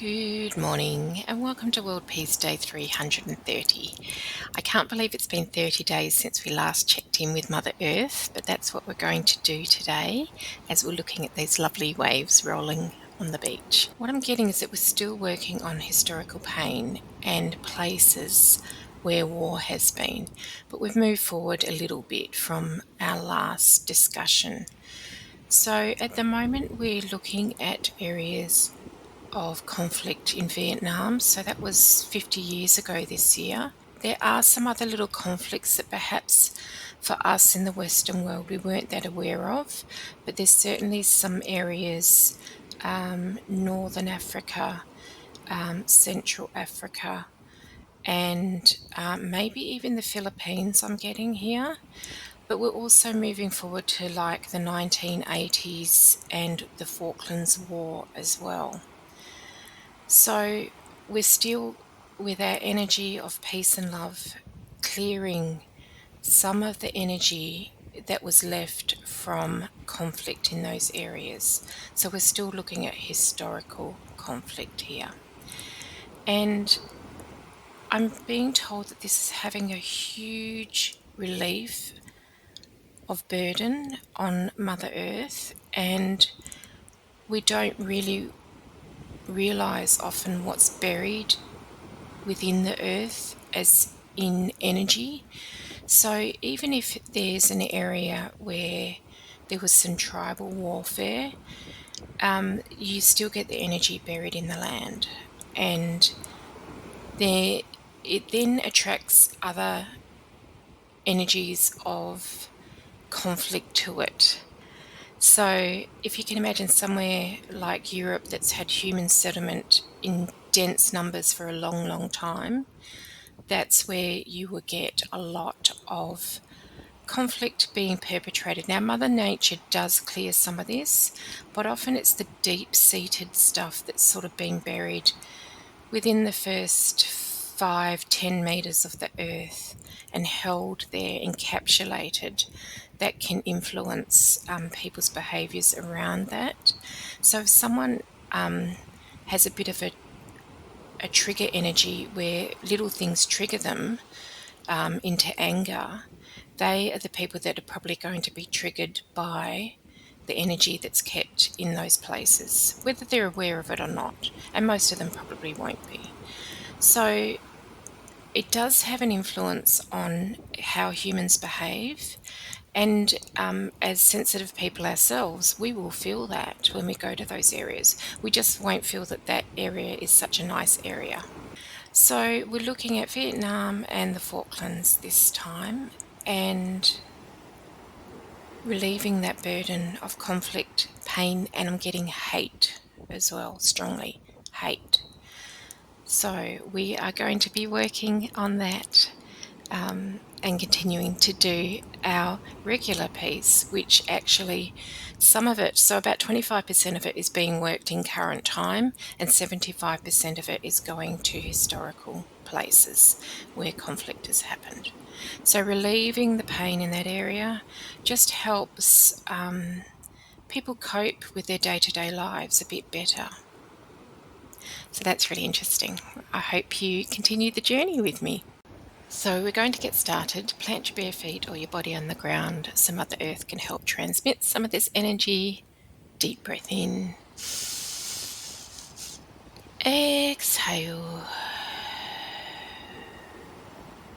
Good morning and welcome to World Peace Day 330. I can't believe it's been 30 days since we last checked in with Mother Earth, but that's what we're going to do today as we're looking at these lovely waves rolling on the beach. What I'm getting is that we're still working on historical pain and places where war has been, but we've moved forward a little bit from our last discussion. So at the moment we're looking at areas of conflict in Vietnam. So that was 50 years ago this year. There are some other little conflicts that perhaps for us in the Western world we weren't that aware of, but there's certainly some areas, Northern Africa, Central Africa, and maybe even the Philippines I'm getting here. But we're also moving forward to like the 1980s and the Falklands War as well. So we're still with our energy of peace and love, clearing some of the energy that was left from conflict in those areas. So we're still looking at historical conflict here. And I'm being told that this is having a huge relief of burden on Mother Earth, and we don't really realize often what's buried within the earth as in energy. So even if there's an area where there was some tribal warfare, you still get the energy buried in the land, and it then attracts other energies of conflict to it. So if you can imagine somewhere like Europe that's had human settlement in dense numbers for a long, long time, that's where you will get a lot of conflict being perpetrated. Now, Mother Nature does clear some of this, but often it's the deep-seated stuff that's sort of being buried within the first 5-10 meters of the earth and held there, encapsulated, that can influence people's behaviours around that. So if someone has a bit of a trigger energy where little things trigger them into anger, they are the people that are probably going to be triggered by the energy that's kept in those places, whether they're aware of it or not, and most of them probably won't be. So it does have an influence on how humans behave, and as sensitive people ourselves, we will feel that when we go to those areas. We just won't feel that that area is such a nice area. So we're looking at Vietnam and the Falklands this time, and relieving that burden of conflict, pain, and I'm getting hate as well, strongly hate. So we are going to be working on that and continuing to do our regular piece, which actually some of it, so about 25% of it is being worked in current time and 75% of it is going to historical places where conflict has happened. So relieving the pain in that area just helps people cope with their day-to-day lives a bit better. So that's really interesting. I hope you continue the journey with me. So we're going to get started. Plant your bare feet or your body on the ground so Mother Earth can help transmit some of this energy. Deep breath in. Exhale.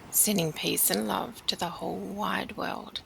Sending peace and love to the whole wide world.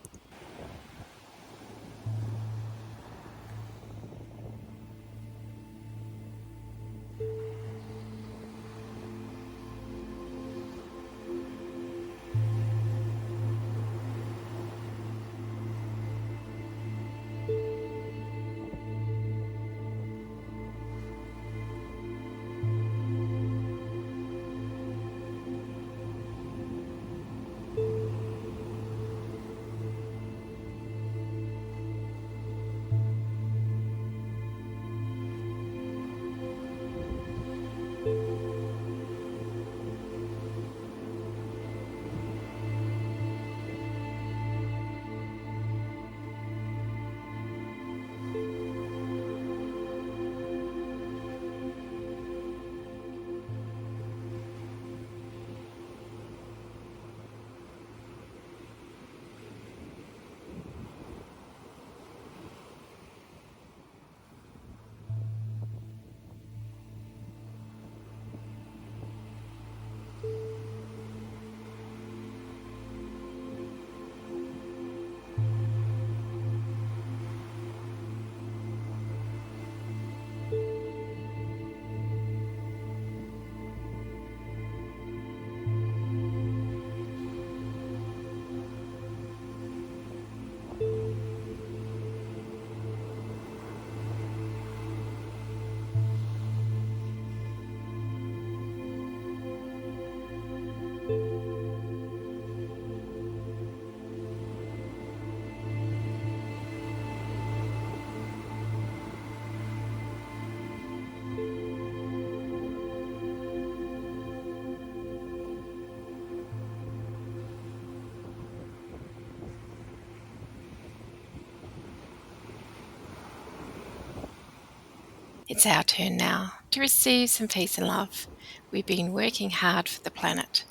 It's our turn now to receive some peace and love. We've been working hard for the planet.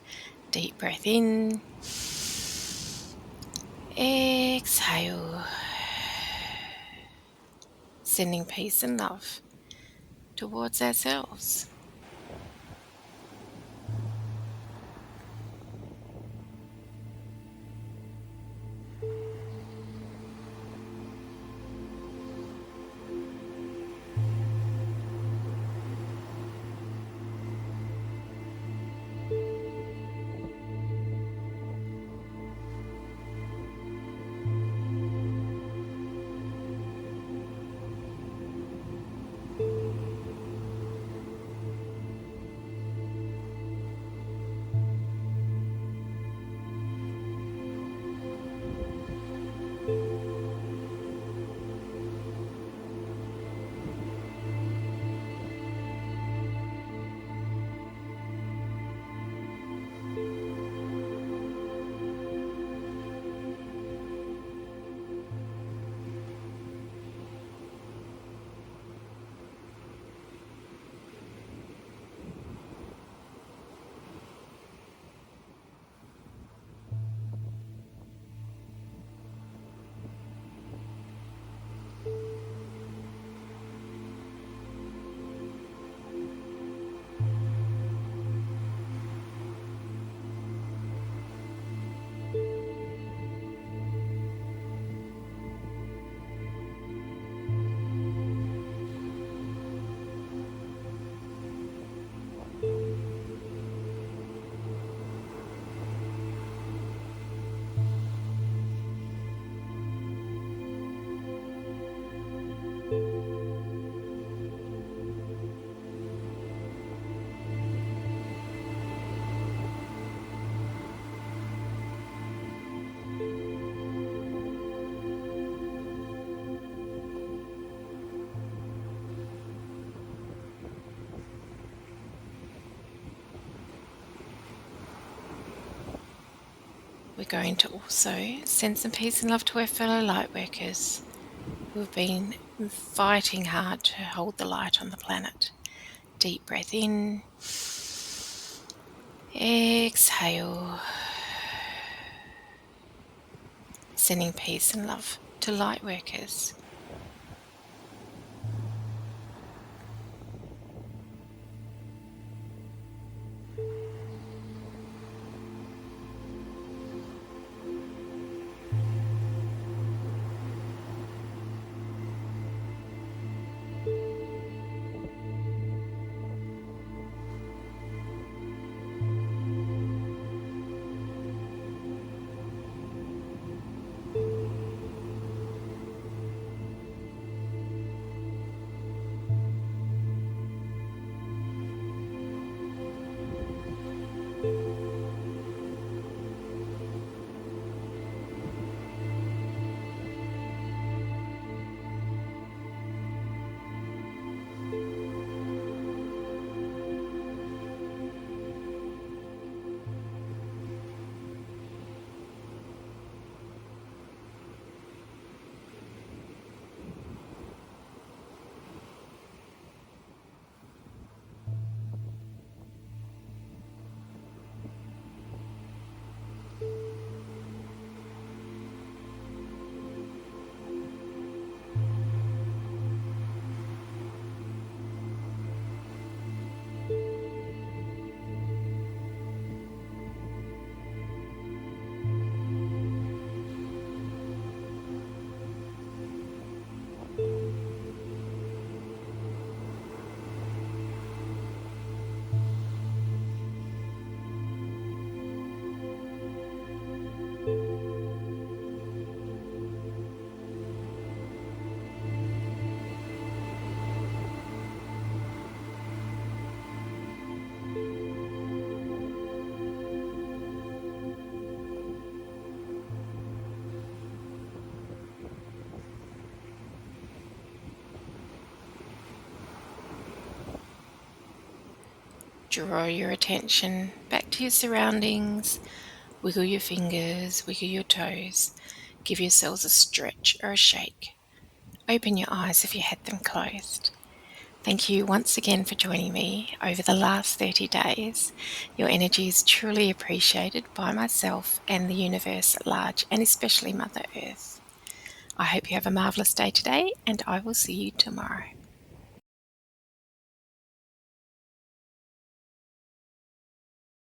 Deep breath in. Exhale. Sending peace and love towards ourselves. We're going to also send some peace and love to our fellow light workers who have been fighting hard to hold the light on the planet. Deep breath in. Exhale. Sending peace and love to light workers. Draw your attention back to your surroundings. Wiggle your fingers, wiggle your toes. Give yourselves a stretch or a shake. Open your eyes if you had them closed. Thank you once again for joining me over the last 30 days. Your energy is truly appreciated by myself and the universe at large, and especially Mother Earth. I hope you have a marvellous day today, and I will see you tomorrow.